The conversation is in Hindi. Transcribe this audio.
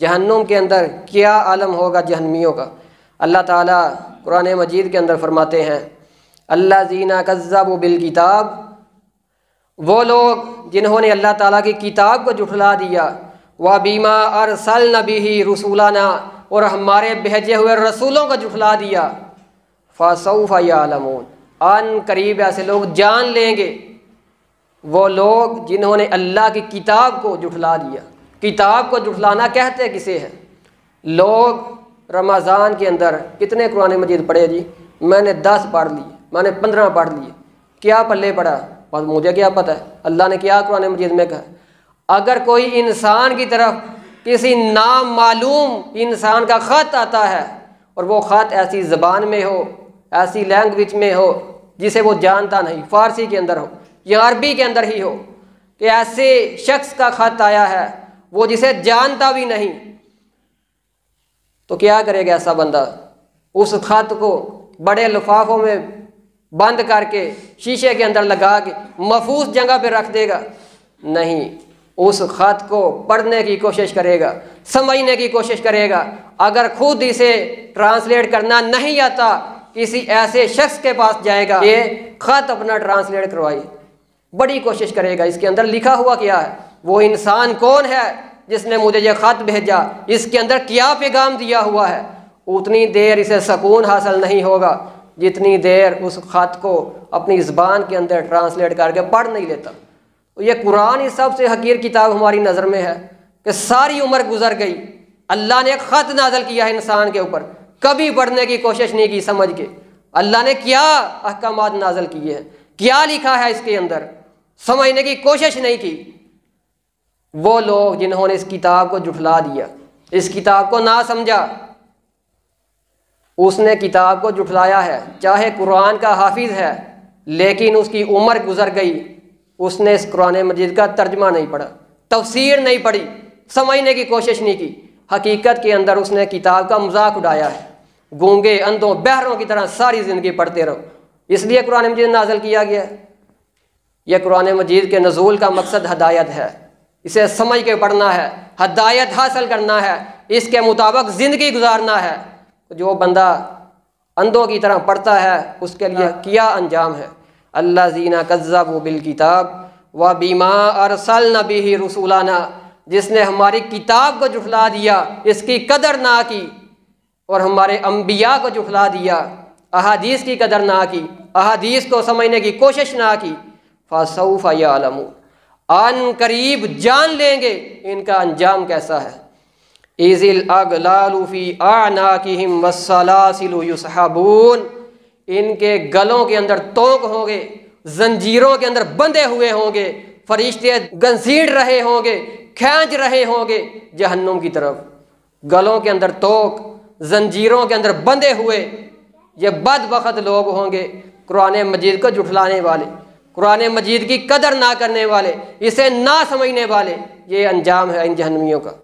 जहन्नुम के अंदर क्या आलम होगा जहन्नमियों का। अल्लाह ताला कुरान मजीद के अंदर फरमाते हैं, अल्लाज़ीना कज़्ज़बू बिल किताब, वो लोग जिन्होंने अल्लाह ताला की किताब को झुठला दिया, व बीमा अरसलना बिही रसूलना, और हमारे भेजे हुए रसूलों को झुठला दिया, फसौफ यालमून, अन करीब ऐसे लोग जान लेंगे। वो लोग जिन्होंने अल्लाह की किताब को झुठला दिया। किताब को झुठलाना कहते किसे हैं? लोग रमज़ान के अंदर कितने कुरान मजीद पढ़े जी? मैंने 10 पढ़ लिए, मैंने 15 पढ़ लिए, क्या पल्ले पड़ा? बस मुझे क्या पता है अल्लाह ने क्या कुरान मजीद में कहा। अगर कोई इंसान की तरफ किसी नामालूम इंसान का ख़त आता है और वो ख़त ऐसी ज़बान में हो, ऐसी लैंग्वेज में हो जिसे वो जानता नहीं, फ़ारसी के अंदर हो या अरबी के अंदर ही हो, कि ऐसे शख्स का ख़त आया है वो जिसे जानता भी नहीं, तो क्या करेगा ऐसा बंदा? उस ख़त को बड़े लिफाफों में बंद करके शीशे के अंदर लगा के महफूज जगह पे रख देगा? नहीं, उस ख़त को पढ़ने की कोशिश करेगा, समझने की कोशिश करेगा। अगर खुद इसे ट्रांसलेट करना नहीं आता, किसी ऐसे शख्स के पास जाएगा, ये ख़त अपना ट्रांसलेट करवाइए, बड़ी कोशिश करेगा इसके अंदर लिखा हुआ क्या है, वो इंसान कौन है जिसने मुझे ये ख़त भेजा, इसके अंदर क्या पैगाम दिया हुआ है। उतनी देर इसे सुकून हासिल नहीं होगा जितनी देर उस ख़त को अपनी ज़बान के अंदर ट्रांसलेट करके पढ़ नहीं लेता। तो ये कुरान ही सबसे हकीर किताब हमारी नज़र में है कि सारी उम्र गुजर गई, अल्लाह ने एक ख़त नाज़िल किया है इंसान के ऊपर, कभी पढ़ने की कोशिश नहीं की समझ के। अल्लाह ने क्या अहकामात नाज़िल किए हैं, क्या लिखा है इसके अंदर, समझने की कोशिश नहीं की। वो लोग जिन्होंने इस किताब को झुठला दिया, इस किताब को ना समझा, उसने किताब को झुठलाया है। चाहे कुरान का हाफिज है लेकिन उसकी उम्र गुजर गई, उसने इस कुरान मजीद का तर्जमा नहीं पढ़ा, तफसीर नहीं पढ़ी, समझने की कोशिश नहीं की। हकीकत के अंदर उसने किताब का मजाक उड़ाया है। गूंगे अंधों बहरों की तरह सारी ज़िंदगी पढ़ते रहो, इसलिए कुरान मजीद नाज़िल किया गया है। यह कुरान मजीद के नज़ूल का मकसद हदायत है, इसे समझ के पढ़ना है, हदायत हासिल करना है, इसके मुताबिक ज़िंदगी गुजारना है। जो बंदा अंधों की तरह पढ़ता है उसके लिए क्या अंजाम है। अल्लाज़ीना कज़्ज़बू बिल किताब व बीमा अरसलना बिही रसूलना, जिसने हमारी किताब को झुठला दिया, इसकी कदर ना की, और हमारे अम्बिया को झुठला दिया, अहादीस की कदर ना की, अहादीस को समझने की कोशिश ना की, फसौफ यालमून, अन करीब जान लेंगे इनका अंजाम कैसा है। इज़िल अगलालु फी आनाकिहिम वस्सलासिलु युसहबून, इनके गलों के अंदर तोक होंगे, जंजीरों के अंदर बंधे हुए होंगे, फरिश्ते घसीट रहे होंगे, खींच रहे होंगे जहन्नुम की तरफ। गलों के अंदर तोक, जंजीरों के अंदर बंधे हुए ये बदबख्त लोग होंगे, कुरान मजीद को झुठलाने वाले, कुरान मजीद की कदर ना करने वाले, इसे ना समझने वाले। ये अंजाम है इन जहन्नमियों का।